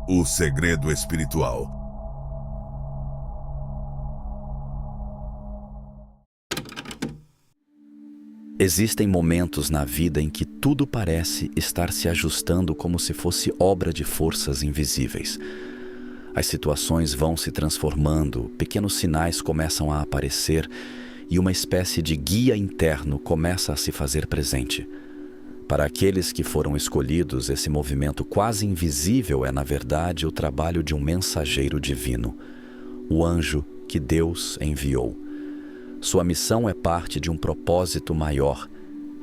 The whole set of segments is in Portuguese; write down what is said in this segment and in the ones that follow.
O segredo espiritual. Existem momentos na vida em que tudo parece estar se ajustando como se fosse obra de forças invisíveis. As situações vão se transformando, pequenos sinais começam a aparecer e uma espécie de guia interno começa a se fazer presente. Para aqueles que foram escolhidos, esse movimento quase invisível é, na verdade, o trabalho de um mensageiro divino, o anjo que Deus enviou. Sua missão é parte de um propósito maior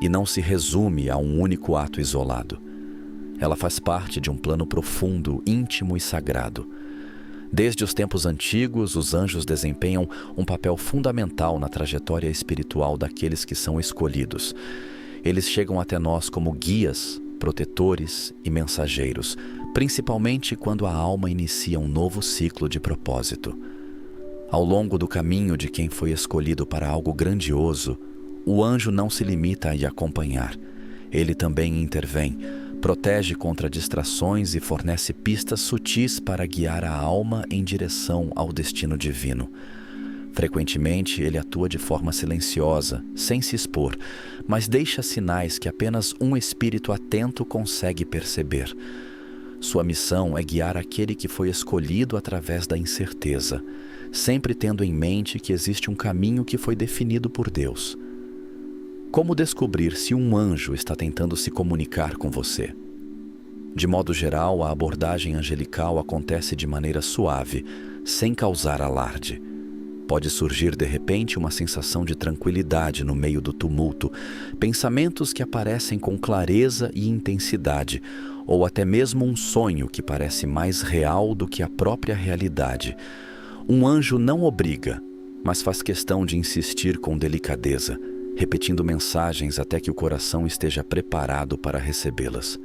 e não se resume a um único ato isolado. Ela faz parte de um plano profundo, íntimo e sagrado. Desde os tempos antigos, os anjos desempenham um papel fundamental na trajetória espiritual daqueles que são escolhidos. Eles chegam até nós como guias, protetores e mensageiros, principalmente quando a alma inicia um novo ciclo de propósito. Ao longo do caminho de quem foi escolhido para algo grandioso, o anjo não se limita a lhe acompanhar. Ele também intervém, protege contra distrações e fornece pistas sutis para guiar a alma em direção ao destino divino. Frequentemente, ele atua de forma silenciosa, sem se expor, mas deixa sinais que apenas um espírito atento consegue perceber. Sua missão é guiar aquele que foi escolhido através da incerteza, sempre tendo em mente que existe um caminho que foi definido por Deus. Como descobrir se um anjo está tentando se comunicar com você? De modo geral, a abordagem angelical acontece de maneira suave, sem causar alarde. Pode surgir de repente uma sensação de tranquilidade no meio do tumulto, pensamentos que aparecem com clareza e intensidade, ou até mesmo um sonho que parece mais real do que a própria realidade. Um anjo não obriga, mas faz questão de insistir com delicadeza, repetindo mensagens até que o coração esteja preparado para recebê-las.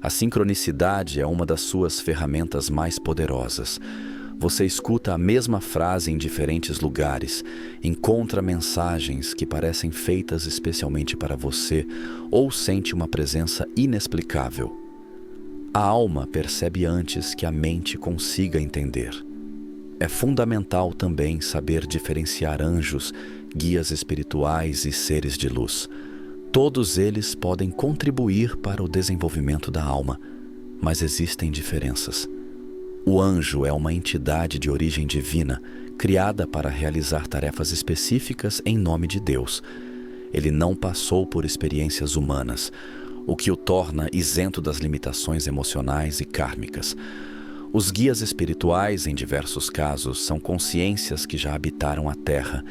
A sincronicidade é uma das suas ferramentas mais poderosas. Você escuta a mesma frase em diferentes lugares, encontra mensagens que parecem feitas especialmente para você ou sente uma presença inexplicável. A alma percebe antes que a mente consiga entender. É fundamental também saber diferenciar anjos, guias espirituais e seres de luz. Todos eles podem contribuir para o desenvolvimento da alma, mas existem diferenças. O anjo é uma entidade de origem divina, criada para realizar tarefas específicas em nome de Deus. Ele não passou por experiências humanas, o que o torna isento das limitações emocionais e kármicas. Os guias espirituais, em diversos casos, são consciências que já habitaram a Terra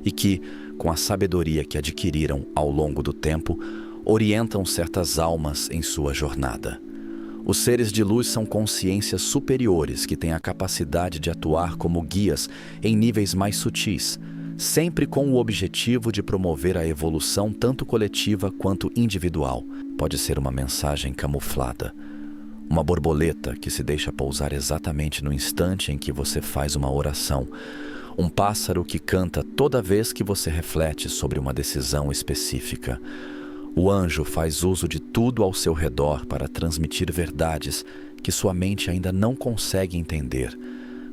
e que, com a sabedoria que adquiriram ao longo do tempo, orientam certas almas em sua jornada. Os seres de luz são consciências superiores que têm a capacidade de atuar como guias em níveis mais sutis, sempre com o objetivo de promover a evolução tanto coletiva quanto individual. Pode ser uma mensagem camuflada, uma borboleta que se deixa pousar exatamente no instante em que você faz uma oração, um pássaro que canta toda vez que você reflete sobre uma decisão específica. O anjo faz uso de tudo ao seu redor para transmitir verdades que sua mente ainda não consegue entender,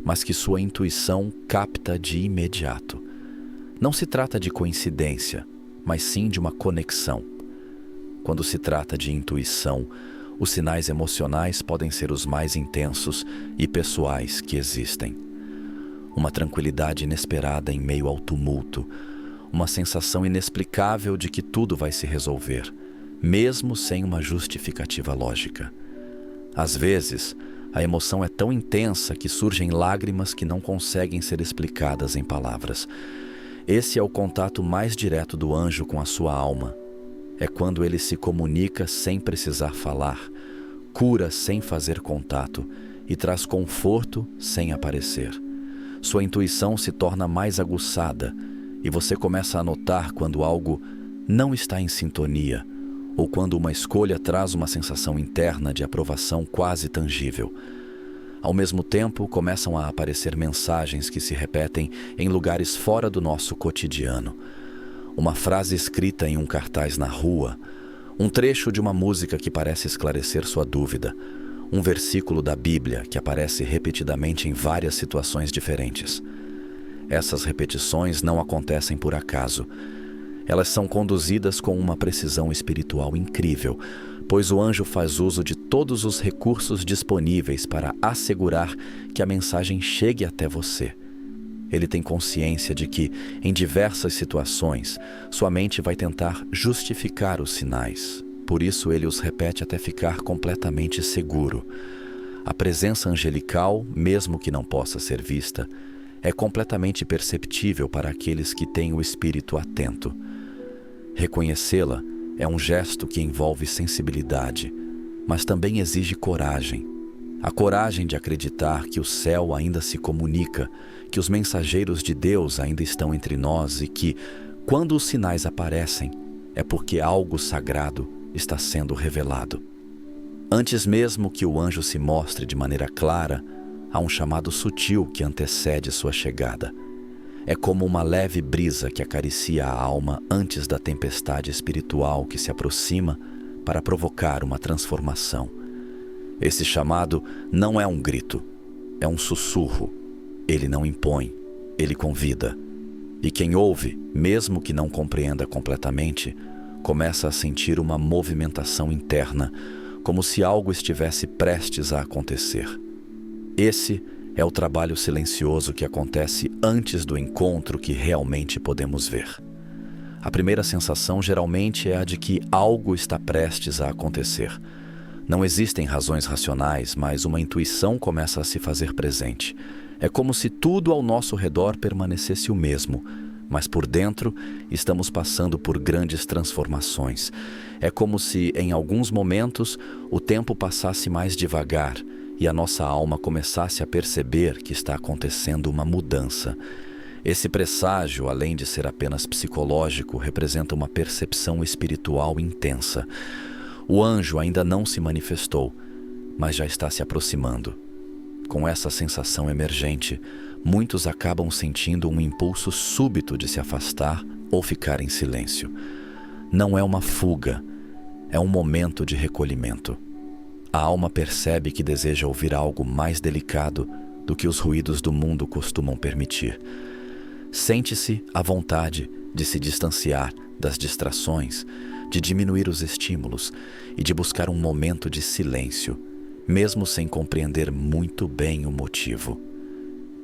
mas que sua intuição capta de imediato. Não se trata de coincidência, mas sim de uma conexão. Quando se trata de intuição, os sinais emocionais podem ser os mais intensos e pessoais que existem. Uma tranquilidade inesperada em meio ao tumulto, uma sensação inexplicável de que tudo vai se resolver, mesmo sem uma justificativa lógica. Às vezes, a emoção é tão intensa que surgem lágrimas que não conseguem ser explicadas em palavras. Esse é o contato mais direto do anjo com a sua alma. É quando ele se comunica sem precisar falar, cura sem fazer contato e traz conforto sem aparecer. Sua intuição se torna mais aguçada e você começa a notar quando algo não está em sintonia ou quando uma escolha traz uma sensação interna de aprovação quase tangível. Ao mesmo tempo, começam a aparecer mensagens que se repetem em lugares fora do nosso cotidiano. Uma frase escrita em um cartaz na rua, um trecho de uma música que parece esclarecer sua dúvida, um versículo da Bíblia que aparece repetidamente em várias situações diferentes. Essas repetições não acontecem por acaso. Elas são conduzidas com uma precisão espiritual incrível, pois o anjo faz uso de todos os recursos disponíveis para assegurar que a mensagem chegue até você. Ele tem consciência de que, em diversas situações, sua mente vai tentar justificar os sinais. Por isso, ele os repete até ficar completamente seguro. A presença angelical, mesmo que não possa ser vista, é completamente perceptível para aqueles que têm o espírito atento. Reconhecê-la é um gesto que envolve sensibilidade, mas também exige coragem. A coragem de acreditar que o céu ainda se comunica, que os mensageiros de Deus ainda estão entre nós e que, quando os sinais aparecem, é porque algo sagrado está sendo revelado. Antes mesmo que o anjo se mostre de maneira clara, há um chamado sutil que antecede sua chegada. É como uma leve brisa que acaricia a alma antes da tempestade espiritual que se aproxima para provocar uma transformação. Esse chamado não é um grito, é um sussurro. Ele não impõe, ele convida. E quem ouve, mesmo que não compreenda completamente, começa a sentir uma movimentação interna, como se algo estivesse prestes a acontecer. Esse é o trabalho silencioso que acontece antes do encontro que realmente podemos ver. A primeira sensação geralmente é a de que algo está prestes a acontecer. Não existem razões racionais, mas uma intuição começa a se fazer presente. É como se tudo ao nosso redor permanecesse o mesmo, mas por dentro estamos passando por grandes transformações. É como se, em alguns momentos, o tempo passasse mais devagar e a nossa alma começasse a perceber que está acontecendo uma mudança. Esse presságio, além de ser apenas psicológico, representa uma percepção espiritual intensa. O anjo ainda não se manifestou, mas já está se aproximando. Com essa sensação emergente, muitos acabam sentindo um impulso súbito de se afastar ou ficar em silêncio. Não é uma fuga, é um momento de recolhimento. A alma percebe que deseja ouvir algo mais delicado do que os ruídos do mundo costumam permitir. Sente-se à vontade de se distanciar das distrações, de diminuir os estímulos e de buscar um momento de silêncio, mesmo sem compreender muito bem o motivo.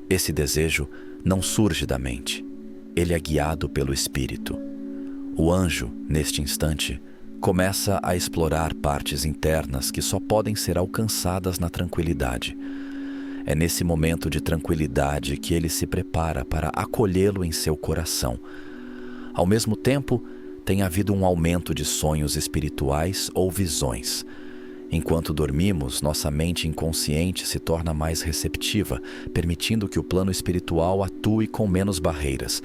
Esse desejo não surge da mente, ele é guiado pelo espírito. O anjo, neste instante, começa a explorar partes internas que só podem ser alcançadas na tranquilidade. É nesse momento de tranquilidade que ele se prepara para acolhê-lo em seu coração. Ao mesmo tempo, tem havido um aumento de sonhos espirituais ou visões. Enquanto dormimos, nossa mente inconsciente se torna mais receptiva, permitindo que o plano espiritual atue com menos barreiras.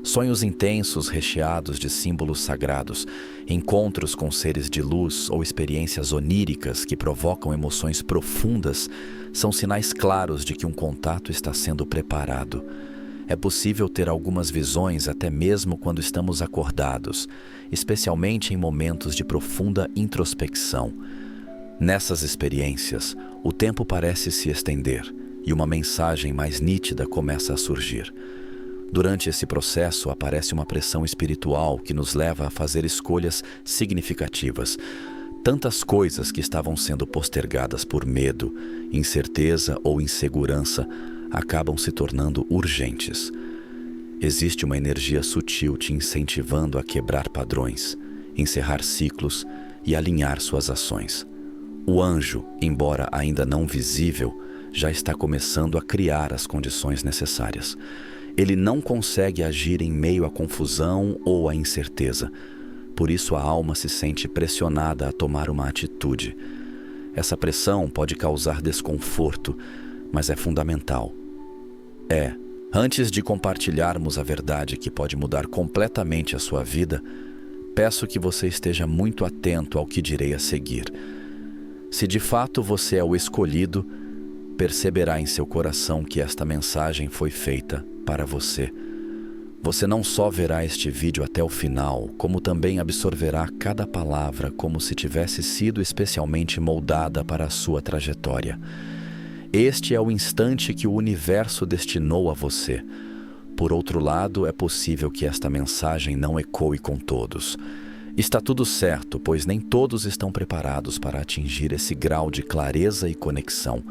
Sonhos intensos recheados de símbolos sagrados, encontros com seres de luz ou experiências oníricas que provocam emoções profundas são sinais claros de que um contato está sendo preparado. É possível ter algumas visões até mesmo quando estamos acordados, especialmente em momentos de profunda introspecção. Nessas experiências, o tempo parece se estender e uma mensagem mais nítida começa a surgir. Durante esse processo, aparece uma pressão espiritual que nos leva a fazer escolhas significativas. Tantas coisas que estavam sendo postergadas por medo, incerteza ou insegurança acabam se tornando urgentes. Existe uma energia sutil te incentivando a quebrar padrões, encerrar ciclos e alinhar suas ações. O anjo, embora ainda não visível, já está começando a criar as condições necessárias. Ele não consegue agir em meio à confusão ou à incerteza. Por isso a alma se sente pressionada a tomar uma atitude. Essa pressão pode causar desconforto, mas é fundamental. Antes de compartilharmos a verdade que pode mudar completamente a sua vida, peço que você esteja muito atento ao que direi a seguir. Se de fato você é o escolhido, perceberá em seu coração que esta mensagem foi feita para você. Você não só verá este vídeo até o final, como também absorverá cada palavra como se tivesse sido especialmente moldada para a sua trajetória. Este é o instante que o universo destinou a você. Por outro lado, é possível que esta mensagem não ecoe com todos. Está tudo certo, pois nem todos estão preparados para atingir esse grau de clareza e conexão.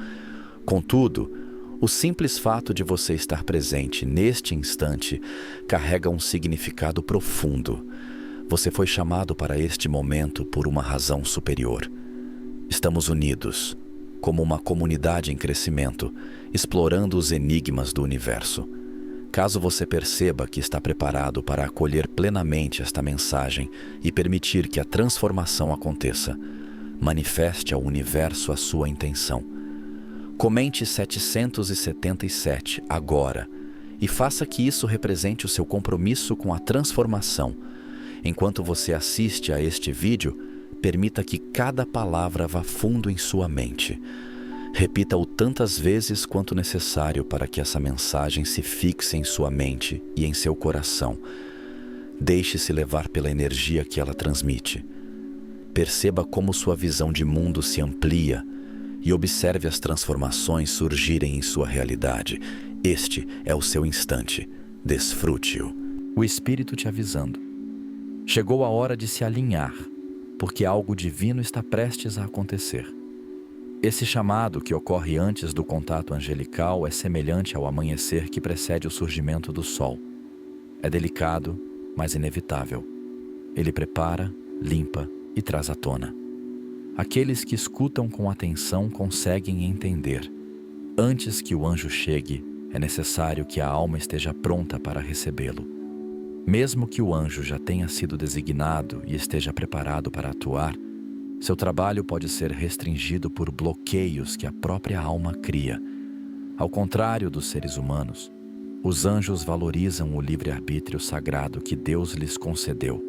Contudo, o simples fato de você estar presente neste instante carrega um significado profundo. Você foi chamado para este momento por uma razão superior. Estamos unidos, como uma comunidade em crescimento, explorando os enigmas do universo. Caso você perceba que está preparado para acolher plenamente esta mensagem e permitir que a transformação aconteça, manifeste ao universo a sua intenção. Comente 777 agora e faça que isso represente o seu compromisso com a transformação. Enquanto você assiste a este vídeo, permita que cada palavra vá fundo em sua mente. Repita-o tantas vezes quanto necessário para que essa mensagem se fixe em sua mente e em seu coração. Deixe-se levar pela energia que ela transmite. Perceba como sua visão de mundo se amplia e observe as transformações surgirem em sua realidade. Este é o seu instante. Desfrute-o. O Espírito te avisando. Chegou a hora de se alinhar, porque algo divino está prestes a acontecer. Esse chamado que ocorre antes do contato angelical é semelhante ao amanhecer que precede o surgimento do sol. É delicado, mas inevitável. Ele prepara, limpa e traz à tona. Aqueles que escutam com atenção conseguem entender. Antes que o anjo chegue, é necessário que a alma esteja pronta para recebê-lo. Mesmo que o anjo já tenha sido designado e esteja preparado para atuar, seu trabalho pode ser restringido por bloqueios que a própria alma cria. Ao contrário dos seres humanos, os anjos valorizam o livre-arbítrio sagrado que Deus lhes concedeu.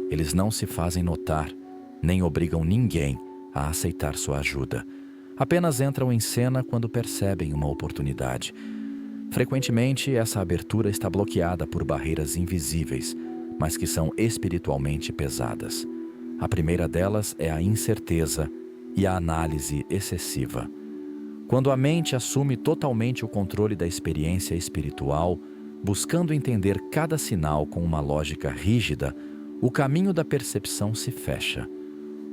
Eles não se fazem notar, nem obrigam ninguém a aceitar sua ajuda. Apenas entram em cena quando percebem uma oportunidade. Frequentemente, essa abertura está bloqueada por barreiras invisíveis, mas que são espiritualmente pesadas. A primeira delas é a incerteza e a análise excessiva. Quando a mente assume totalmente o controle da experiência espiritual, buscando entender cada sinal com uma lógica rígida, o caminho da percepção se fecha.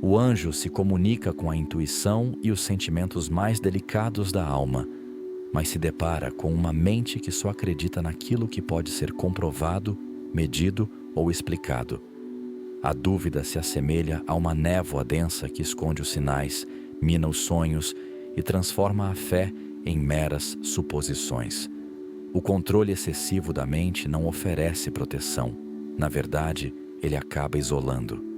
O anjo se comunica com a intuição e os sentimentos mais delicados da alma, mas se depara com uma mente que só acredita naquilo que pode ser comprovado, medido ou explicado. A dúvida se assemelha a uma névoa densa que esconde os sinais, mina os sonhos e transforma a fé em meras suposições. O controle excessivo da mente não oferece proteção. Na verdade, ele acaba isolando.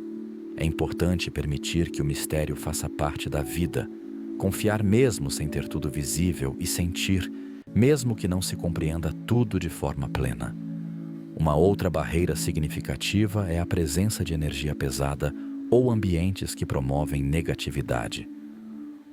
É importante permitir que o mistério faça parte da vida, confiar mesmo sem ter tudo visível e sentir, mesmo que não se compreenda tudo de forma plena. Uma outra barreira significativa é a presença de energia pesada ou ambientes que promovem negatividade.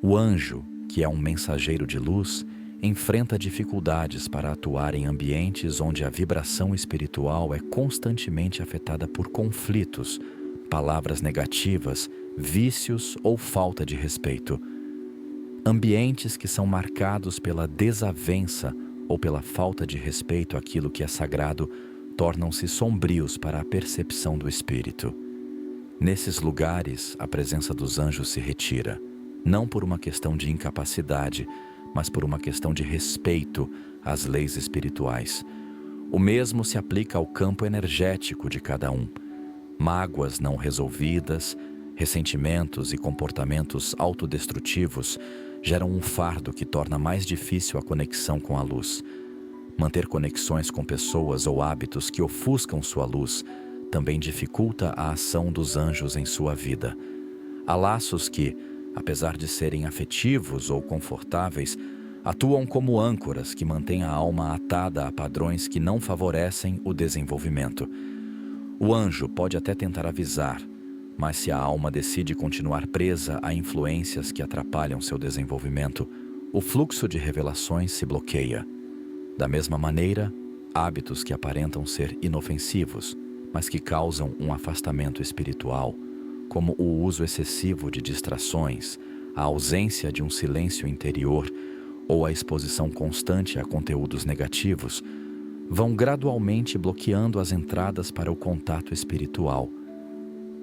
O anjo, que é um mensageiro de luz, enfrenta dificuldades para atuar em ambientes onde a vibração espiritual é constantemente afetada por conflitos, palavras negativas, vícios ou falta de respeito. Ambientes que são marcados pela desavença ou pela falta de respeito àquilo que é sagrado tornam-se sombrios para a percepção do espírito. Nesses lugares, a presença dos anjos se retira, não por uma questão de incapacidade, mas por uma questão de respeito às leis espirituais. O mesmo se aplica ao campo energético de cada um. Mágoas não resolvidas, ressentimentos e comportamentos autodestrutivos geram um fardo que torna mais difícil a conexão com a luz. Manter conexões com pessoas ou hábitos que ofuscam sua luz também dificulta a ação dos anjos em sua vida. Há laços que, apesar de serem afetivos ou confortáveis, atuam como âncoras que mantêm a alma atada a padrões que não favorecem o desenvolvimento. O anjo pode até tentar avisar, mas se a alma decide continuar presa a influências que atrapalham seu desenvolvimento, o fluxo de revelações se bloqueia. Da mesma maneira, hábitos que aparentam ser inofensivos, mas que causam um afastamento espiritual, como o uso excessivo de distrações, a ausência de um silêncio interior ou a exposição constante a conteúdos negativos, vão gradualmente bloqueando as entradas para o contato espiritual.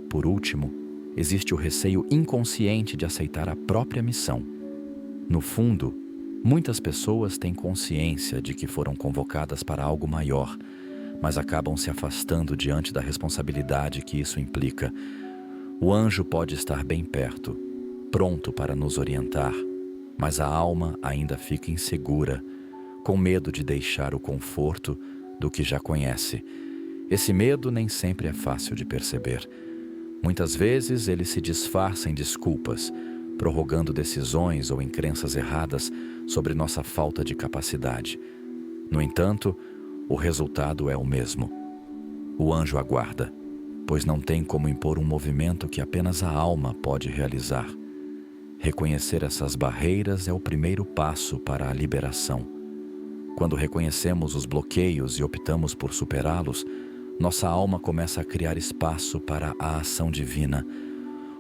Por último, existe o receio inconsciente de aceitar a própria missão. No fundo, muitas pessoas têm consciência de que foram convocadas para algo maior, mas acabam se afastando diante da responsabilidade que isso implica. O anjo pode estar bem perto, pronto para nos orientar, mas a alma ainda fica insegura, com medo de deixar o conforto do que já conhece. Esse medo nem sempre é fácil de perceber. Muitas vezes ele se disfarça em desculpas, prorrogando decisões ou em crenças erradas sobre nossa falta de capacidade. No entanto, o resultado é o mesmo. O anjo aguarda, pois não tem como impor um movimento que apenas a alma pode realizar. Reconhecer essas barreiras é o primeiro passo para a liberação. Quando reconhecemos os bloqueios e optamos por superá-los, nossa alma começa a criar espaço para a ação divina.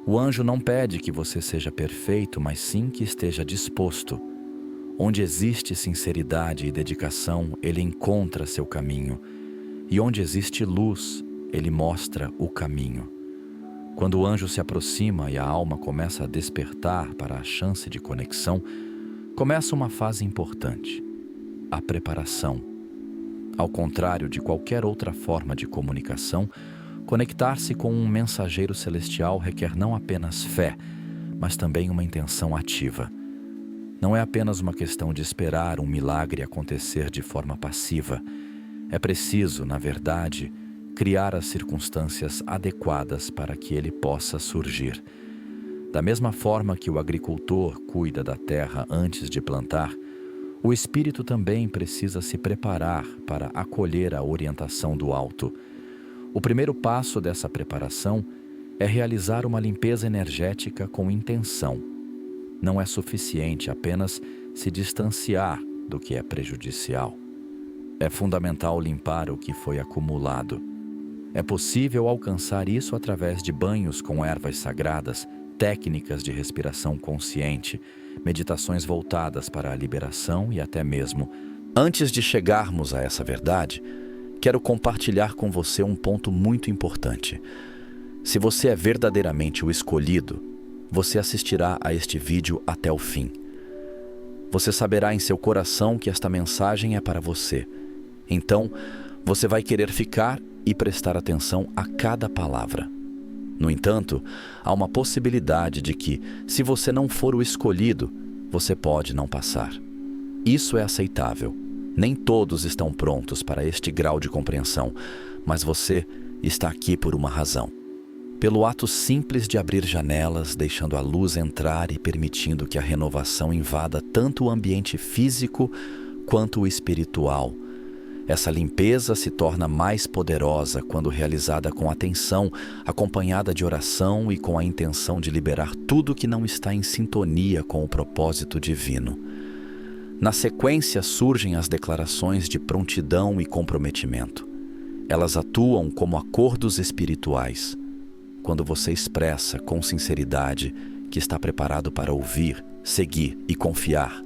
O anjo não pede que você seja perfeito, mas sim que esteja disposto. Onde existe sinceridade e dedicação, ele encontra seu caminho. E onde existe luz, ele mostra o caminho. Quando o anjo se aproxima e a alma começa a despertar para a chance de conexão, começa uma fase importante: a preparação. Ao contrário de qualquer outra forma de comunicação, conectar-se com um mensageiro celestial requer não apenas fé, mas também uma intenção ativa. Não é apenas uma questão de esperar um milagre acontecer de forma passiva. É preciso, na verdade, criar as circunstâncias adequadas para que ele possa surgir. Da mesma forma que o agricultor cuida da terra antes de plantar, o espírito também precisa se preparar para acolher a orientação do alto. O primeiro passo dessa preparação é realizar uma limpeza energética com intenção. Não é suficiente apenas se distanciar do que é prejudicial. É fundamental limpar o que foi acumulado. É possível alcançar isso através de banhos com ervas sagradas, técnicas de respiração consciente, meditações voltadas para a liberação e até mesmo. Antes de chegarmos a essa verdade, quero compartilhar com você um ponto muito importante. Se você é verdadeiramente o escolhido, você assistirá a este vídeo até o fim. Você saberá em seu coração que esta mensagem é para você. Então, você vai querer ficar e prestar atenção a cada palavra. No entanto, há uma possibilidade de que, se você não for o escolhido, você pode não passar. Isso é aceitável. Nem todos estão prontos para este grau de compreensão, mas você está aqui por uma razão. Pelo ato simples de abrir janelas, deixando a luz entrar e permitindo que a renovação invada tanto o ambiente físico quanto o espiritual. Essa limpeza se torna mais poderosa quando realizada com atenção, acompanhada de oração e com a intenção de liberar tudo que não está em sintonia com o propósito divino. Na sequência surgem as declarações de prontidão e comprometimento. Elas atuam como acordos espirituais. Quando você expressa com sinceridade que está preparado para ouvir, seguir e confiar,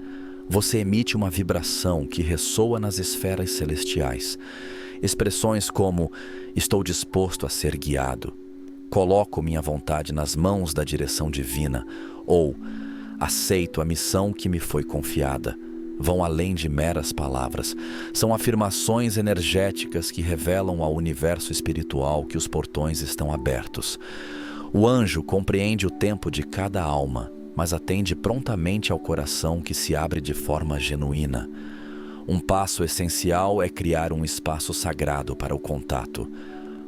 você emite uma vibração que ressoa nas esferas celestiais. Expressões como "estou disposto a ser guiado", "coloco minha vontade nas mãos da direção divina" ou "aceito a missão que me foi confiada" vão além de meras palavras. São afirmações energéticas que revelam ao universo espiritual que os portões estão abertos. O anjo compreende o tempo de cada alma, mas atende prontamente ao coração que se abre de forma genuína. Um passo essencial é criar um espaço sagrado para o contato.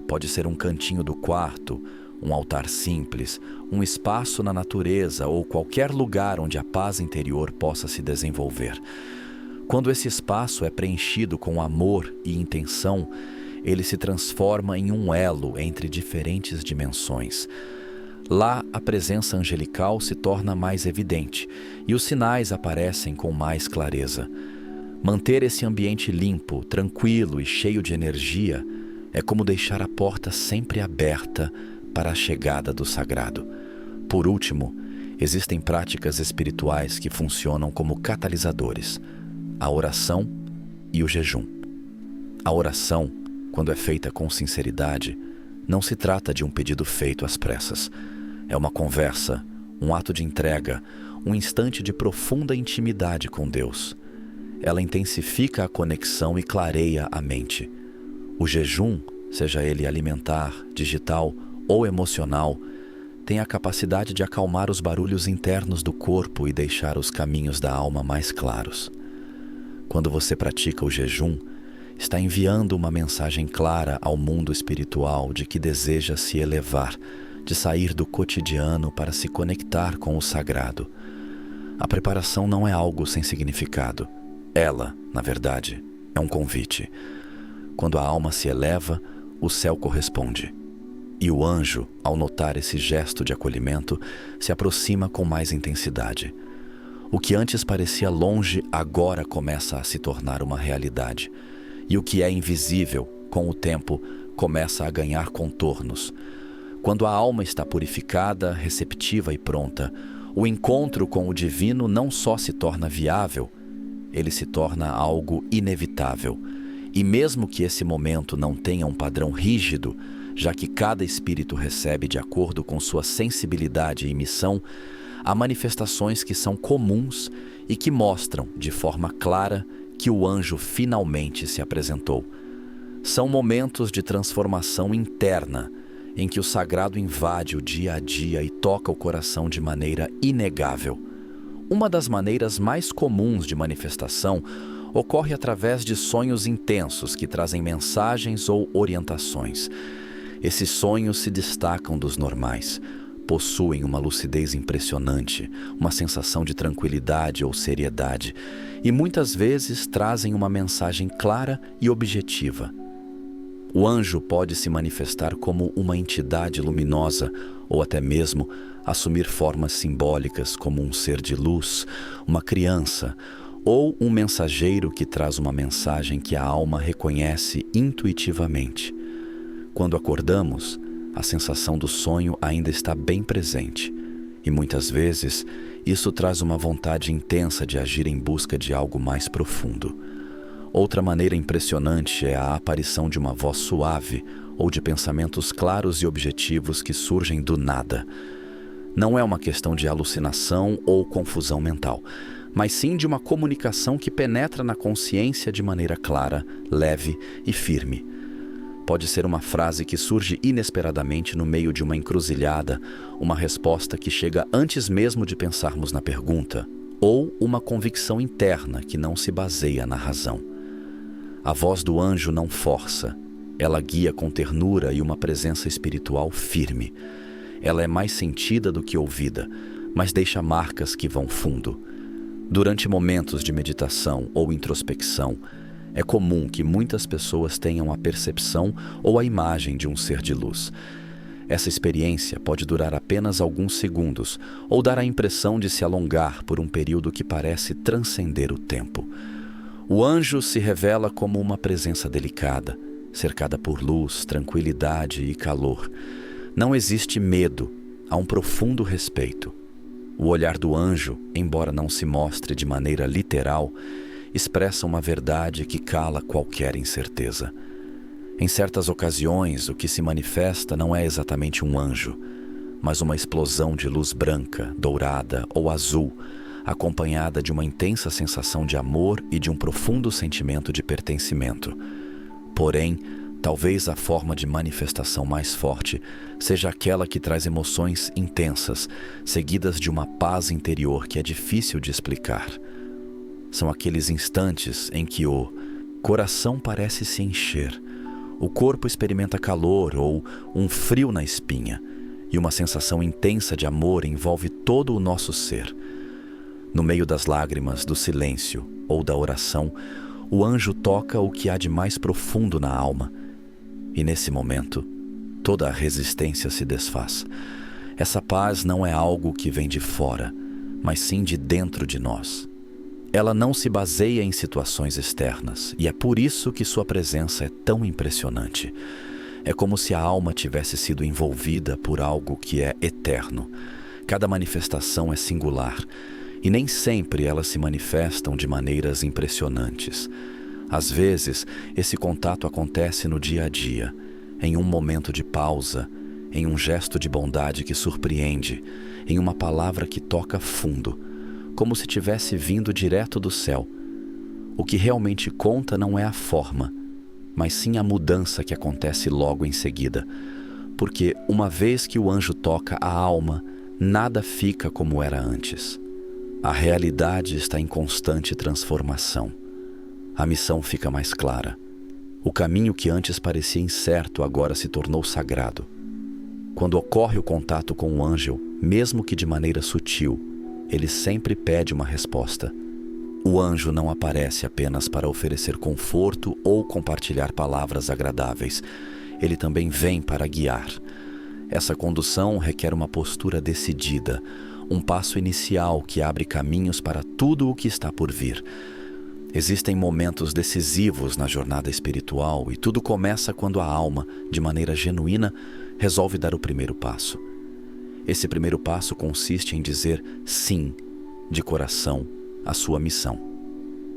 Pode ser um cantinho do quarto, um altar simples, um espaço na natureza ou qualquer lugar onde a paz interior possa se desenvolver. Quando esse espaço é preenchido com amor e intenção, ele se transforma em um elo entre diferentes dimensões. Lá, a presença angelical se torna mais evidente e os sinais aparecem com mais clareza. Manter esse ambiente limpo, tranquilo e cheio de energia é como deixar a porta sempre aberta para a chegada do sagrado. Por último, existem práticas espirituais que funcionam como catalisadores: a oração e o jejum. A oração, quando é feita com sinceridade, não se trata de um pedido feito às pressas. É uma conversa, um ato de entrega, um instante de profunda intimidade com Deus. Ela intensifica a conexão e clareia a mente. O jejum, seja ele alimentar, digital ou emocional, tem a capacidade de acalmar os barulhos internos do corpo e deixar os caminhos da alma mais claros. Quando você pratica o jejum, está enviando uma mensagem clara ao mundo espiritual de que deseja se elevar, de sair do cotidiano para se conectar com o sagrado. A preparação não é algo sem significado. Ela, na verdade, é um convite. Quando a alma se eleva, o céu corresponde. E o anjo, ao notar esse gesto de acolhimento, se aproxima com mais intensidade. O que antes parecia longe, agora começa a se tornar uma realidade. E o que é invisível, com o tempo, começa a ganhar contornos. Quando a alma está purificada, receptiva e pronta, o encontro com o divino não só se torna viável, ele se torna algo inevitável. E mesmo que esse momento não tenha um padrão rígido, já que cada espírito recebe de acordo com sua sensibilidade e missão, há manifestações que são comuns e que mostram, de forma clara, que o anjo finalmente se apresentou. São momentos de transformação interna, em que o sagrado invade o dia a dia e toca o coração de maneira inegável. Uma das maneiras mais comuns de manifestação ocorre através de sonhos intensos que trazem mensagens ou orientações. Esses sonhos se destacam dos normais, possuem uma lucidez impressionante, uma sensação de tranquilidade ou seriedade, e muitas vezes trazem uma mensagem clara e objetiva. O anjo pode se manifestar como uma entidade luminosa ou até mesmo assumir formas simbólicas como um ser de luz, uma criança ou um mensageiro que traz uma mensagem que a alma reconhece intuitivamente. Quando acordamos, a sensação do sonho ainda está bem presente e muitas vezes isso traz uma vontade intensa de agir em busca de algo mais profundo. Outra maneira impressionante é a aparição de uma voz suave ou de pensamentos claros e objetivos que surgem do nada. Não é uma questão de alucinação ou confusão mental, mas sim de uma comunicação que penetra na consciência de maneira clara, leve e firme. Pode ser uma frase que surge inesperadamente no meio de uma encruzilhada, uma resposta que chega antes mesmo de pensarmos na pergunta, ou uma convicção interna que não se baseia na razão. A voz do anjo não força, ela guia com ternura e uma presença espiritual firme. Ela é mais sentida do que ouvida, mas deixa marcas que vão fundo. Durante momentos de meditação ou introspecção, é comum que muitas pessoas tenham a percepção ou a imagem de um ser de luz. Essa experiência pode durar apenas alguns segundos ou dar a impressão de se alongar por um período que parece transcender o tempo. O anjo se revela como uma presença delicada, cercada por luz, tranquilidade e calor. Não existe medo, há um profundo respeito. O olhar do anjo, embora não se mostre de maneira literal, expressa uma verdade que cala qualquer incerteza. Em certas ocasiões, o que se manifesta não é exatamente um anjo, mas uma explosão de luz branca, dourada ou azul, acompanhada de uma intensa sensação de amor e de um profundo sentimento de pertencimento. Porém, talvez a forma de manifestação mais forte seja aquela que traz emoções intensas, seguidas de uma paz interior que é difícil de explicar. São aqueles instantes em que o coração parece se encher, o corpo experimenta calor ou um frio na espinha, e uma sensação intensa de amor envolve todo o nosso ser. No meio das lágrimas, do silêncio ou da oração, o anjo toca o que há de mais profundo na alma. E nesse momento, toda a resistência se desfaz. Essa paz não é algo que vem de fora, mas sim de dentro de nós. Ela não se baseia em situações externas, e é por isso que sua presença é tão impressionante. É como se a alma tivesse sido envolvida por algo que é eterno. Cada manifestação é singular, e nem sempre elas se manifestam de maneiras impressionantes. Às vezes, esse contato acontece no dia a dia, em um momento de pausa, em um gesto de bondade que surpreende, em uma palavra que toca fundo, como se tivesse vindo direto do céu. O que realmente conta não é a forma, mas sim a mudança que acontece logo em seguida. Porque uma vez que o anjo toca a alma, nada fica como era antes. A realidade está em constante transformação. A missão fica mais clara. O caminho que antes parecia incerto agora se tornou sagrado. Quando ocorre o contato com o anjo, mesmo que de maneira sutil, ele sempre pede uma resposta. O anjo não aparece apenas para oferecer conforto ou compartilhar palavras agradáveis. Ele também vem para guiar. Essa condução requer uma postura decidida, um passo inicial que abre caminhos para tudo o que está por vir. Existem momentos decisivos na jornada espiritual e tudo começa quando a alma, de maneira genuína, resolve dar o primeiro passo. Esse primeiro passo consiste em dizer sim, de coração, à sua missão.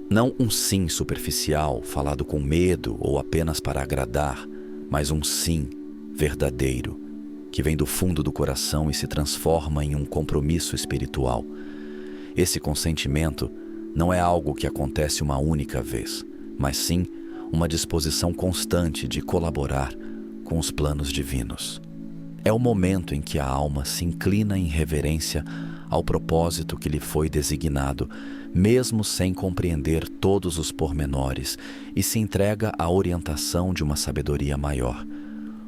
Não um sim superficial, falado com medo ou apenas para agradar, mas um sim verdadeiro, que vem do fundo do coração e se transforma em um compromisso espiritual. Esse consentimento não é algo que acontece uma única vez, mas sim uma disposição constante de colaborar com os planos divinos. É o momento em que a alma se inclina em reverência ao propósito que lhe foi designado, mesmo sem compreender todos os pormenores, e se entrega à orientação de uma sabedoria maior.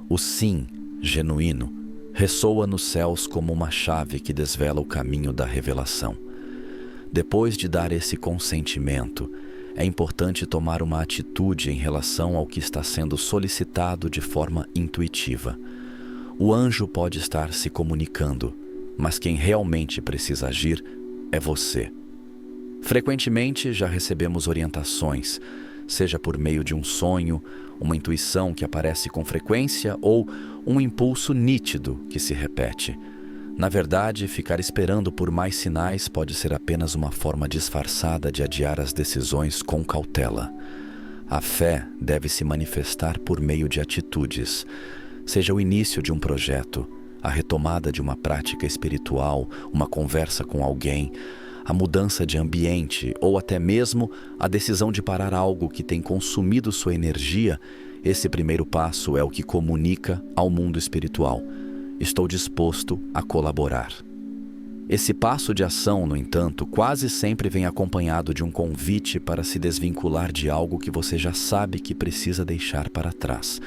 O sim genuíno ressoa nos céus como uma chave que desvela o caminho da revelação. Depois de dar esse consentimento, é importante tomar uma atitude em relação ao que está sendo solicitado de forma intuitiva. O anjo pode estar se comunicando, mas quem realmente precisa agir é você. Frequentemente já recebemos orientações, seja por meio de um sonho, uma intuição que aparece com frequência ou um impulso nítido que se repete. Na verdade, ficar esperando por mais sinais pode ser apenas uma forma disfarçada de adiar as decisões com cautela. A fé deve se manifestar por meio de atitudes, seja o início de um projeto, a retomada de uma prática espiritual, uma conversa com alguém, a mudança de ambiente ou até mesmo a decisão de parar algo que tem consumido sua energia. Esse primeiro passo é o que comunica ao mundo espiritual: estou disposto a colaborar. Esse passo de ação, no entanto, quase sempre vem acompanhado de um convite para se desvincular de algo que você já sabe que precisa deixar para trás.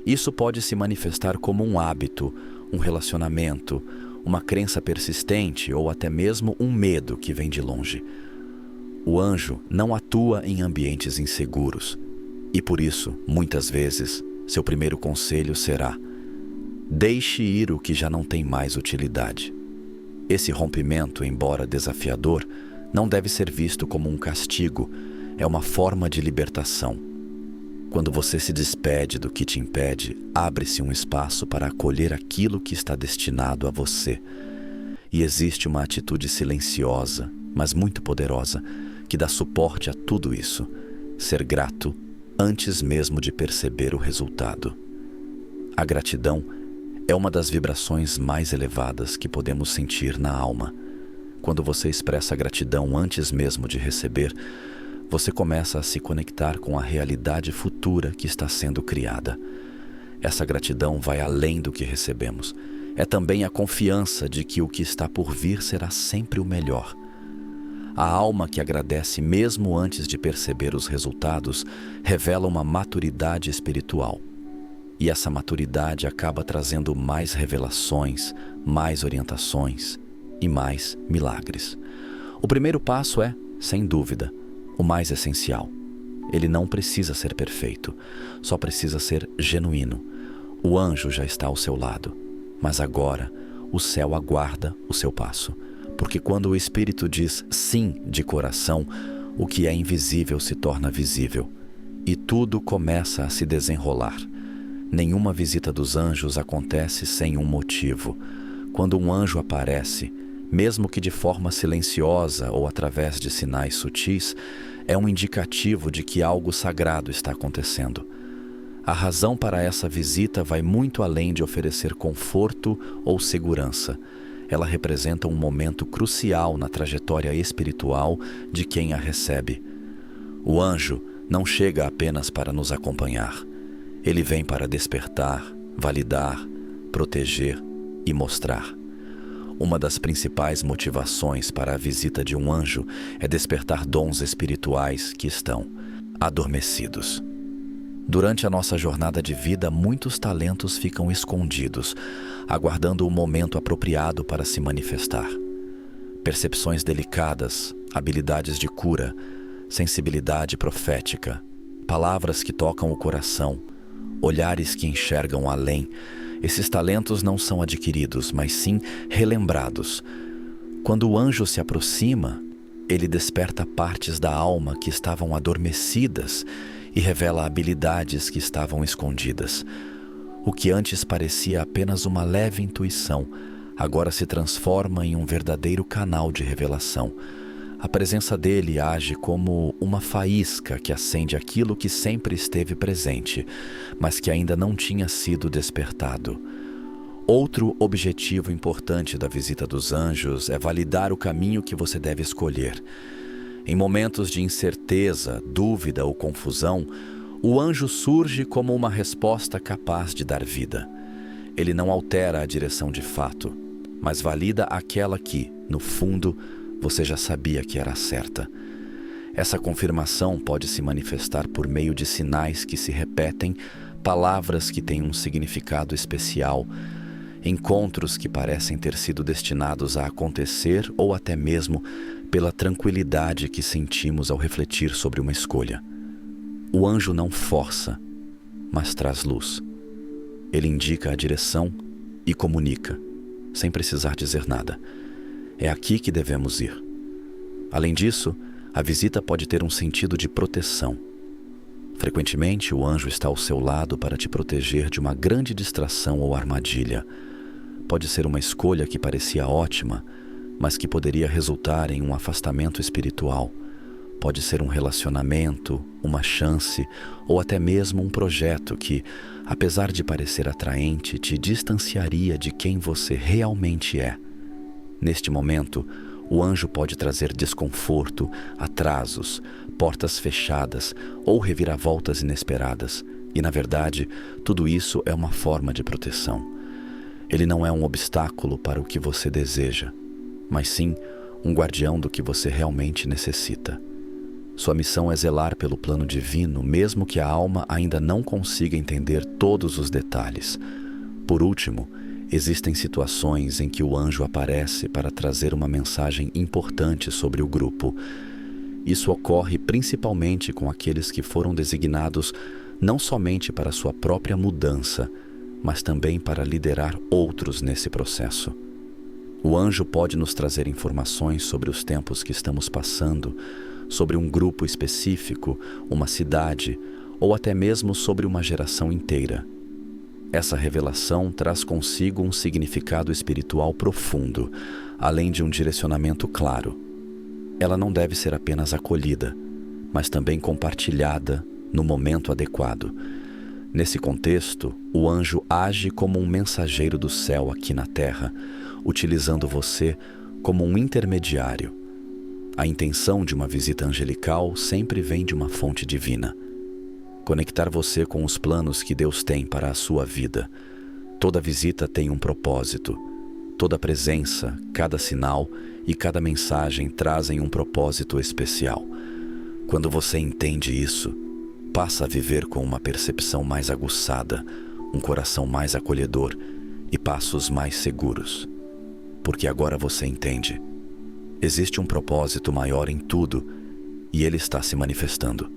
Isso pode se manifestar como um hábito, um relacionamento, uma crença persistente ou até mesmo um medo que vem de longe. O anjo não atua em ambientes inseguros e, por isso, muitas vezes, seu primeiro conselho será: deixe ir o que já não tem mais utilidade. Esse rompimento, embora desafiador, não deve ser visto como um castigo, é uma forma de libertação. Quando você se despede do que te impede, abre-se um espaço para acolher aquilo que está destinado a você. E existe uma atitude silenciosa, mas muito poderosa, que dá suporte a tudo isso: ser grato antes mesmo de perceber o resultado. A gratidão é uma das vibrações mais elevadas que podemos sentir na alma. Quando você expressa gratidão antes mesmo de receber, você começa a se conectar com a realidade futura que está sendo criada. Essa gratidão vai além do que recebemos. É também a confiança de que o que está por vir será sempre o melhor. A alma que agradece mesmo antes de perceber os resultados revela uma maturidade espiritual. E essa maturidade acaba trazendo mais revelações, mais orientações e mais milagres. O primeiro passo é, sem dúvida, o mais essencial. Ele não precisa ser perfeito, só precisa ser genuíno. O anjo já está ao seu lado, mas agora o céu aguarda o seu passo, Porque quando o Espírito diz sim de coração, o que é invisível se torna visível, e tudo começa a se desenrolar. Nenhuma visita dos anjos acontece sem um motivo. Quando um anjo aparece, mesmo que de forma silenciosa ou através de sinais sutis, é um indicativo de que algo sagrado está acontecendo. A razão para essa visita vai muito além de oferecer conforto ou segurança. Ela representa um momento crucial na trajetória espiritual de quem a recebe. O anjo não chega apenas para nos acompanhar. Ele vem para despertar, validar, proteger e mostrar. Uma das principais motivações para a visita de um anjo é despertar dons espirituais que estão adormecidos. Durante a nossa jornada de vida, muitos talentos ficam escondidos, aguardando o momento apropriado para se manifestar. Percepções delicadas, habilidades de cura, sensibilidade profética, palavras que tocam o coração, olhares que enxergam além. Esses talentos não são adquiridos, mas sim relembrados. Quando o anjo se aproxima, ele desperta partes da alma que estavam adormecidas e revela habilidades que estavam escondidas. O que antes parecia apenas uma leve intuição, agora se transforma em um verdadeiro canal de revelação. A presença dele age como uma faísca que acende aquilo que sempre esteve presente, mas que ainda não tinha sido despertado. Outro objetivo importante da visita dos anjos é validar o caminho que você deve escolher. Em momentos de incerteza, dúvida ou confusão, o anjo surge como uma resposta capaz de dar vida. Ele não altera a direção de fato, mas valida aquela que, no fundo, você já sabia que era certa. Essa confirmação pode se manifestar por meio de sinais que se repetem, palavras que têm um significado especial, encontros que parecem ter sido destinados a acontecer ou até mesmo pela tranquilidade que sentimos ao refletir sobre uma escolha. O anjo não força, mas traz luz. Ele indica a direção e comunica, sem precisar dizer nada. É aqui que devemos ir. Além disso, a visita pode ter um sentido de proteção. Frequentemente, o anjo está ao seu lado para te proteger de uma grande distração ou armadilha. Pode ser uma escolha que parecia ótima, mas que poderia resultar em um afastamento espiritual. Pode ser um relacionamento, uma chance ou até mesmo um projeto que, apesar de parecer atraente, te distanciaria de quem você realmente é. Neste momento, o anjo pode trazer desconforto, atrasos, portas fechadas ou reviravoltas inesperadas. E, na verdade, tudo isso é uma forma de proteção. Ele não é um obstáculo para o que você deseja, mas sim um guardião do que você realmente necessita. Sua missão é zelar pelo plano divino, mesmo que a alma ainda não consiga entender todos os detalhes. Por último, existem situações em que o anjo aparece para trazer uma mensagem importante sobre o grupo. Isso ocorre principalmente com aqueles que foram designados não somente para sua própria mudança, mas também para liderar outros nesse processo. O anjo pode nos trazer informações sobre os tempos que estamos passando, sobre um grupo específico, uma cidade, ou até mesmo sobre uma geração inteira. Essa revelação traz consigo um significado espiritual profundo, além de um direcionamento claro. Ela não deve ser apenas acolhida, mas também compartilhada no momento adequado. Nesse contexto, o anjo age como um mensageiro do céu aqui na terra, utilizando você como um intermediário. A intenção de uma visita angelical sempre vem de uma fonte divina. Conectar você com os planos que Deus tem para a sua vida. Toda visita tem um propósito. Toda presença, cada sinal e cada mensagem trazem um propósito especial. Quando você entende isso, passa a viver com uma percepção mais aguçada, um coração mais acolhedor e passos mais seguros. Porque agora você entende. Existe um propósito maior em tudo e ele está se manifestando.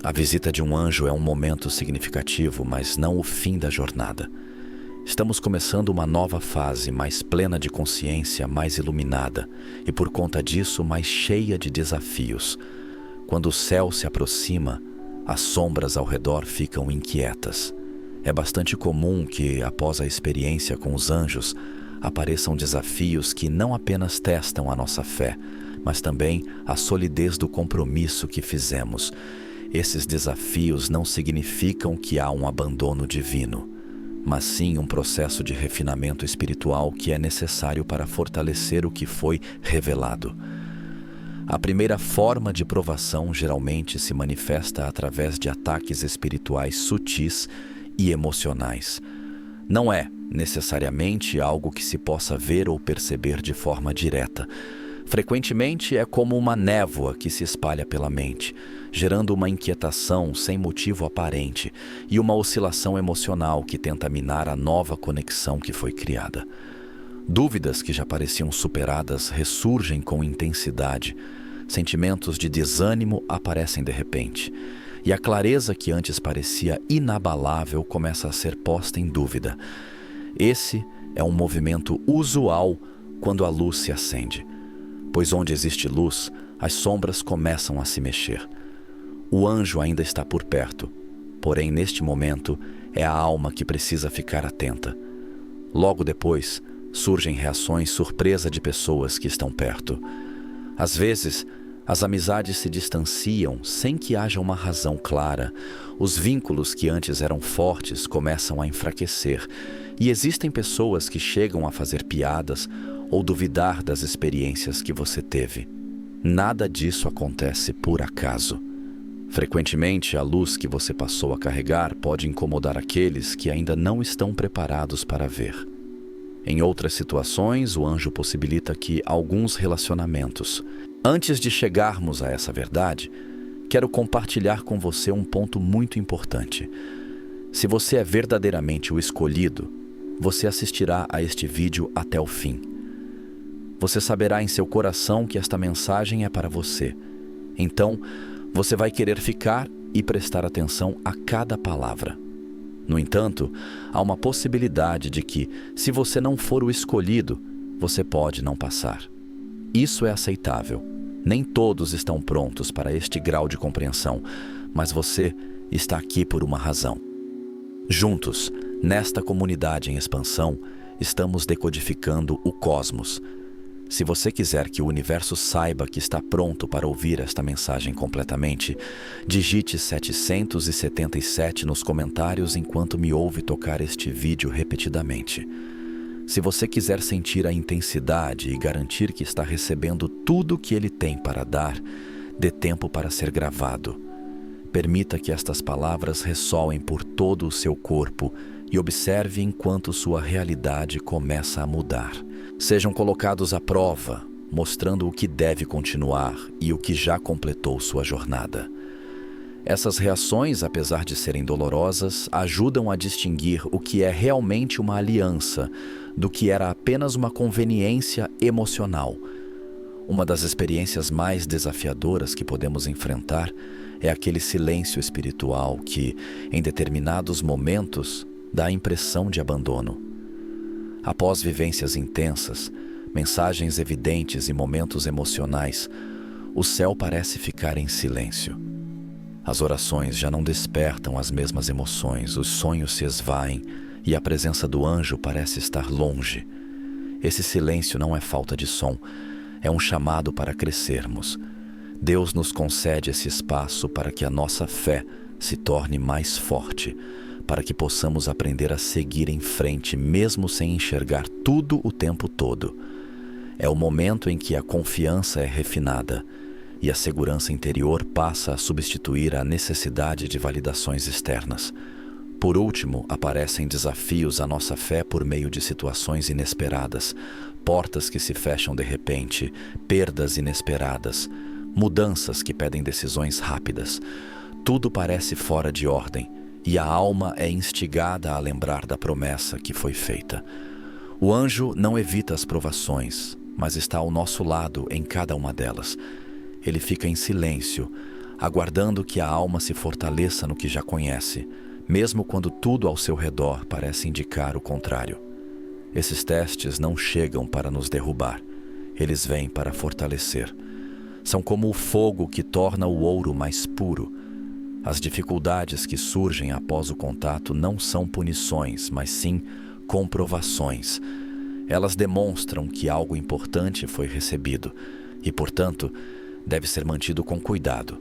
A visita de um anjo é um momento significativo, mas não o fim da jornada. Estamos começando uma nova fase, mais plena de consciência, mais iluminada e, por conta disso, mais cheia de desafios. Quando o céu se aproxima, as sombras ao redor ficam inquietas. É bastante comum que, após a experiência com os anjos, apareçam desafios que não apenas testam a nossa fé, mas também a solidez do compromisso que fizemos. Esses desafios não significam que há um abandono divino, mas sim um processo de refinamento espiritual que é necessário para fortalecer o que foi revelado. A primeira forma de provação geralmente se manifesta através de ataques espirituais sutis e emocionais. Não é necessariamente algo que se possa ver ou perceber de forma direta. Frequentemente é como uma névoa que se espalha pela mente, gerando uma inquietação sem motivo aparente e uma oscilação emocional que tenta minar a nova conexão que foi criada. Dúvidas que já pareciam superadas ressurgem com intensidade. Sentimentos de desânimo aparecem de repente. E a clareza que antes parecia inabalável começa a ser posta em dúvida. Esse é um movimento usual quando a luz se acende, pois onde existe luz, as sombras começam a se mexer. O anjo ainda está por perto, porém neste momento é a alma que precisa ficar atenta. Logo depois, surgem reações surpresa de pessoas que estão perto. Às vezes, as amizades se distanciam sem que haja uma razão clara. Os vínculos que antes eram fortes começam a enfraquecer. E existem pessoas que chegam a fazer piadas ou duvidar das experiências que você teve. Nada disso acontece por acaso. Frequentemente, a luz que você passou a carregar pode incomodar aqueles que ainda não estão preparados para ver. Em outras situações, o anjo possibilita que alguns relacionamentos. Antes de chegarmos a essa verdade, quero compartilhar com você um ponto muito importante. Se você é verdadeiramente o escolhido, você assistirá a este vídeo até o fim. Você saberá em seu coração que esta mensagem é para você. Então, você vai querer ficar e prestar atenção a cada palavra. No entanto, há uma possibilidade de que, se você não for o escolhido, você pode não passar. Isso é aceitável. Nem todos estão prontos para este grau de compreensão, mas você está aqui por uma razão. Juntos, nesta comunidade em expansão, estamos decodificando o cosmos. Se você quiser que o universo saiba que está pronto para ouvir esta mensagem completamente, digite 777 nos comentários enquanto me ouve tocar este vídeo repetidamente. Se você quiser sentir a intensidade e garantir que está recebendo tudo o que ele tem para dar, dê tempo para ser gravado. Permita que estas palavras ressoem por todo o seu corpo e observe enquanto sua realidade começa a mudar. Sejam colocados à prova, mostrando o que deve continuar e o que já completou sua jornada. Essas reações, apesar de serem dolorosas, ajudam a distinguir o que é realmente uma aliança do que era apenas uma conveniência emocional. Uma das experiências mais desafiadoras que podemos enfrentar é aquele silêncio espiritual que, em determinados momentos, dá a impressão de abandono. Após vivências intensas, mensagens evidentes e momentos emocionais, o céu parece ficar em silêncio. As orações já não despertam as mesmas emoções, os sonhos se esvaem e a presença do anjo parece estar longe. Esse silêncio não é falta de som, é um chamado para crescermos. Deus nos concede esse espaço para que a nossa fé se torne mais forte, para que possamos aprender a seguir em frente mesmo sem enxergar tudo o tempo todo. É o momento em que a confiança é refinada e a segurança interior passa a substituir a necessidade de validações externas. Por último, aparecem desafios à nossa fé por meio de situações inesperadas, portas que se fecham de repente, perdas inesperadas, mudanças que pedem decisões rápidas. Tudo parece fora de ordem e a alma é instigada a lembrar da promessa que foi feita. O anjo não evita as provações, mas está ao nosso lado em cada uma delas. Ele fica em silêncio, aguardando que a alma se fortaleça no que já conhece, mesmo quando tudo ao seu redor parece indicar o contrário. Esses testes não chegam para nos derrubar, eles vêm para fortalecer. São como o fogo que torna o ouro mais puro. As dificuldades que surgem após o contato não são punições, mas sim comprovações. Elas demonstram que algo importante foi recebido e, portanto, deve ser mantido com cuidado.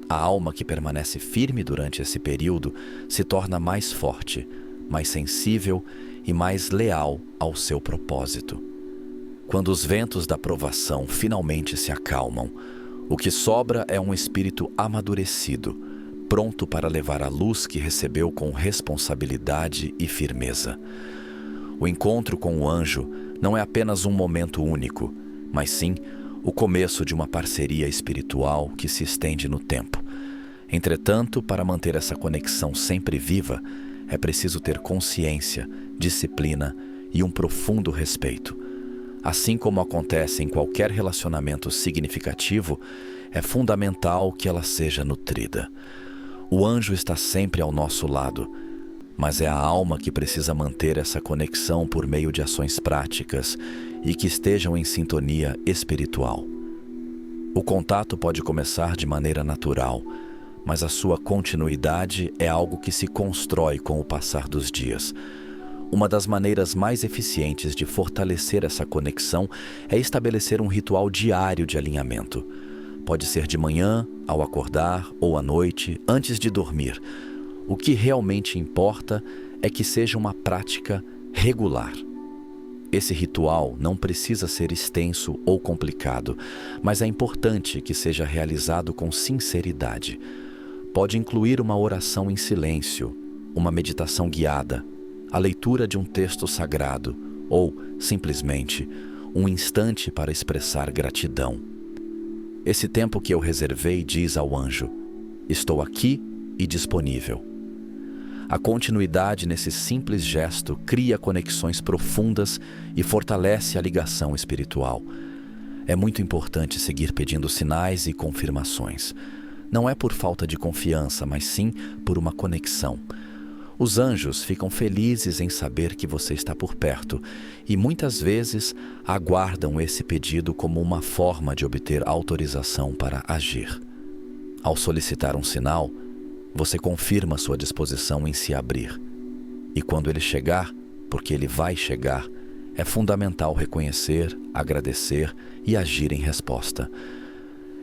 A alma que permanece firme durante esse período se torna mais forte, mais sensível e mais leal ao seu propósito. Quando os ventos da provação finalmente se acalmam, o que sobra é um espírito amadurecido, pronto para levar a luz que recebeu com responsabilidade e firmeza. O encontro com o anjo não é apenas um momento único, mas sim o começo de uma parceria espiritual que se estende no tempo. Entretanto, para manter essa conexão sempre viva, é preciso ter consciência, disciplina e um profundo respeito. Assim como acontece em qualquer relacionamento significativo, é fundamental que ela seja nutrida. O anjo está sempre ao nosso lado, mas é a alma que precisa manter essa conexão por meio de ações práticas e que estejam em sintonia espiritual. O contato pode começar de maneira natural, mas a sua continuidade é algo que se constrói com o passar dos dias. Uma das maneiras mais eficientes de fortalecer essa conexão é estabelecer um ritual diário de alinhamento. Pode ser de manhã, ao acordar, ou à noite, antes de dormir. O que realmente importa é que seja uma prática regular. Esse ritual não precisa ser extenso ou complicado, mas é importante que seja realizado com sinceridade. Pode incluir uma oração em silêncio, uma meditação guiada, a leitura de um texto sagrado ou, simplesmente, um instante para expressar gratidão. Esse tempo que eu reservei diz ao anjo: estou aqui e disponível. A continuidade nesse simples gesto cria conexões profundas e fortalece a ligação espiritual. É muito importante seguir pedindo sinais e confirmações. Não é por falta de confiança, mas sim por uma conexão. Os anjos ficam felizes em saber que você está por perto e muitas vezes aguardam esse pedido como uma forma de obter autorização para agir. Ao solicitar um sinal, você confirma sua disposição em se abrir. E quando ele chegar, porque ele vai chegar, é fundamental reconhecer, agradecer e agir em resposta.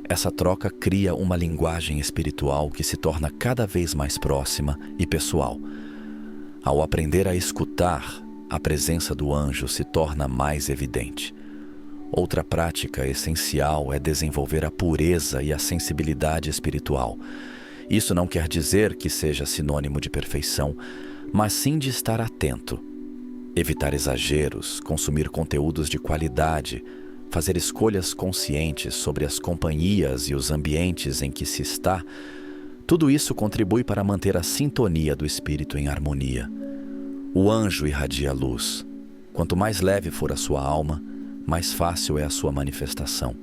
Essa troca cria uma linguagem espiritual que se torna cada vez mais próxima e pessoal. Ao aprender a escutar, a presença do anjo se torna mais evidente. Outra prática essencial é desenvolver a pureza e a sensibilidade espiritual. Isso não quer dizer que seja sinônimo de perfeição, mas sim de estar atento. Evitar exageros, consumir conteúdos de qualidade, fazer escolhas conscientes sobre as companhias e os ambientes em que se está, tudo isso contribui para manter a sintonia do espírito em harmonia. O anjo irradia luz. Quanto mais leve for a sua alma, mais fácil é a sua manifestação.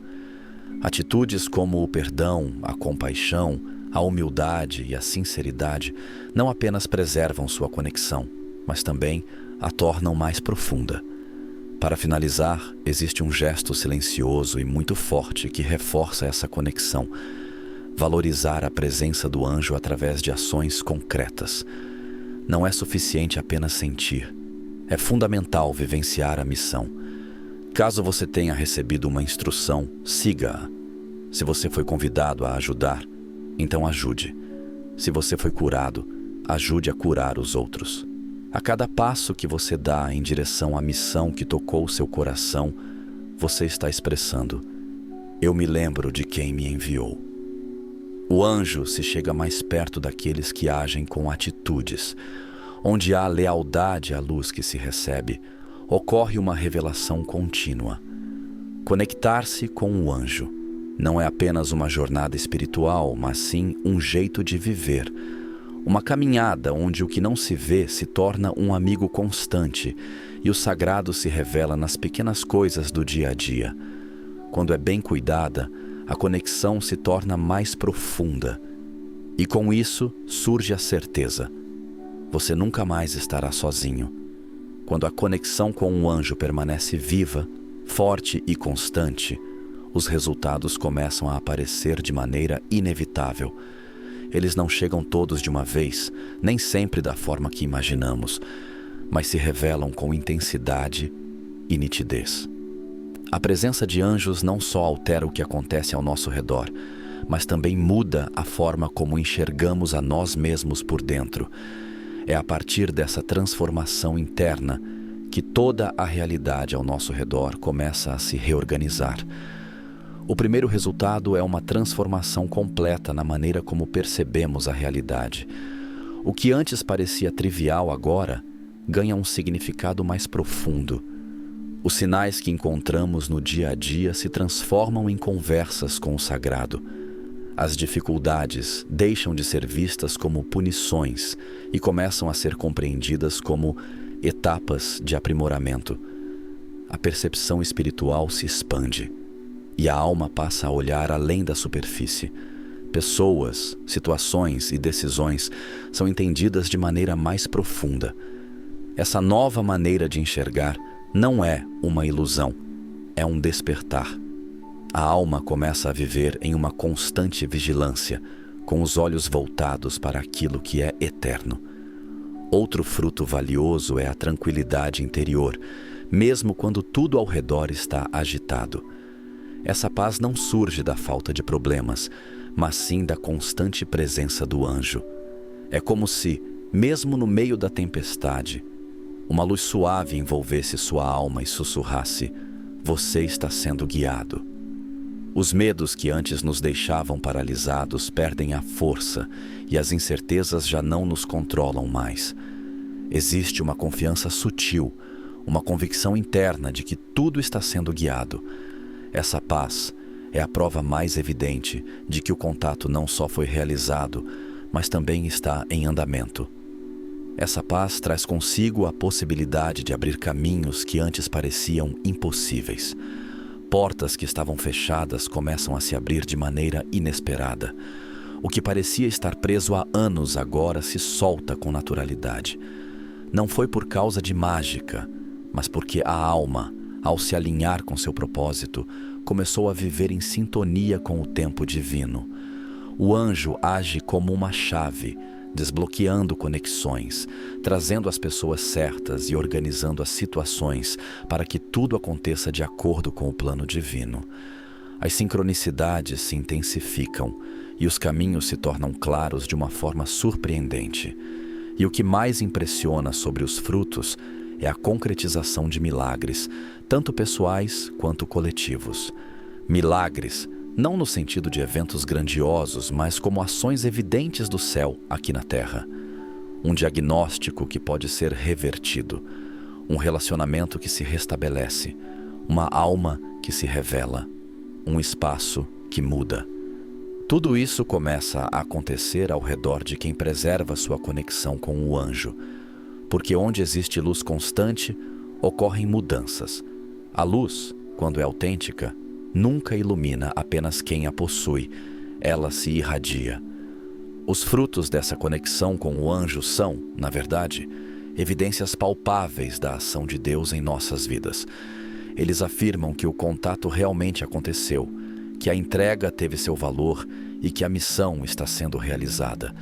Atitudes como o perdão, a compaixão, a humildade e a sinceridade não apenas preservam sua conexão, mas também a tornam mais profunda. Para finalizar, existe um gesto silencioso e muito forte que reforça essa conexão. Valorizar a presença do anjo através de ações concretas. Não é suficiente apenas sentir. É fundamental vivenciar a missão. Caso você tenha recebido uma instrução, siga-a. Se você foi convidado a ajudar, então ajude. Se você foi curado, ajude a curar os outros. A cada passo que você dá em direção à missão que tocou seu coração, você está expressando: eu me lembro de quem me enviou. O anjo se chega mais perto daqueles que agem com atitudes. Onde há lealdade à luz que se recebe, ocorre uma revelação contínua. Conectar-se com o anjo não é apenas uma jornada espiritual, mas sim um jeito de viver. Uma caminhada onde o que não se vê se torna um amigo constante e o sagrado se revela nas pequenas coisas do dia a dia. Quando é bem cuidada, a conexão se torna mais profunda. E com isso surge a certeza: você nunca mais estará sozinho. Quando a conexão com um anjo permanece viva, forte e constante, os resultados começam a aparecer de maneira inevitável. Eles não chegam todos de uma vez, nem sempre da forma que imaginamos, mas se revelam com intensidade e nitidez. A presença de anjos não só altera o que acontece ao nosso redor, mas também muda a forma como enxergamos a nós mesmos por dentro. É a partir dessa transformação interna que toda a realidade ao nosso redor começa a se reorganizar. O primeiro resultado é uma transformação completa na maneira como percebemos a realidade. O que antes parecia trivial agora ganha um significado mais profundo. Os sinais que encontramos no dia a dia se transformam em conversas com o sagrado. As dificuldades deixam de ser vistas como punições e começam a ser compreendidas como etapas de aprimoramento. A percepção espiritual se expande e a alma passa a olhar além da superfície. Pessoas, situações e decisões são entendidas de maneira mais profunda. Essa nova maneira de enxergar não é uma ilusão, é um despertar. A alma começa a viver em uma constante vigilância, com os olhos voltados para aquilo que é eterno. Outro fruto valioso é a tranquilidade interior, mesmo quando tudo ao redor está agitado. Essa paz não surge da falta de problemas, mas sim da constante presença do anjo. É como se, mesmo no meio da tempestade, uma luz suave envolvesse sua alma e sussurrasse: "Você está sendo guiado." Os medos que antes nos deixavam paralisados perdem a força e as incertezas já não nos controlam mais. Existe uma confiança sutil, uma convicção interna de que tudo está sendo guiado. Essa paz é a prova mais evidente de que o contato não só foi realizado, mas também está em andamento. Essa paz traz consigo a possibilidade de abrir caminhos que antes pareciam impossíveis. Portas que estavam fechadas começam a se abrir de maneira inesperada. O que parecia estar preso há anos agora se solta com naturalidade. Não foi por causa de mágica, mas porque a alma, ao se alinhar com seu propósito, começou a viver em sintonia com o tempo divino. O anjo age como uma chave, desbloqueando conexões, trazendo as pessoas certas e organizando as situações para que tudo aconteça de acordo com o plano divino. As sincronicidades se intensificam e os caminhos se tornam claros de uma forma surpreendente. E o que mais impressiona sobre os frutos é a concretização de milagres, tanto pessoais quanto coletivos. Milagres, não no sentido de eventos grandiosos, mas como ações evidentes do céu aqui na Terra. Um diagnóstico que pode ser revertido, um relacionamento que se restabelece, uma alma que se revela, um espaço que muda. Tudo isso começa a acontecer ao redor de quem preserva sua conexão com o anjo, porque onde existe luz constante, ocorrem mudanças. A luz, quando é autêntica, nunca ilumina apenas quem a possui, ela se irradia. Os frutos dessa conexão com o anjo são, na verdade, evidências palpáveis da ação de Deus em nossas vidas. Eles afirmam que o contato realmente aconteceu, que a entrega teve seu valor e que a missão está sendo realizada.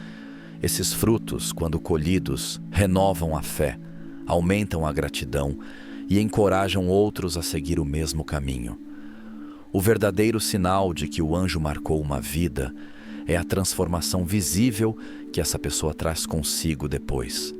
Esses frutos, quando colhidos, renovam a fé, aumentam a gratidão e encorajam outros a seguir o mesmo caminho. O verdadeiro sinal de que o anjo marcou uma vida é a transformação visível que essa pessoa traz consigo depois.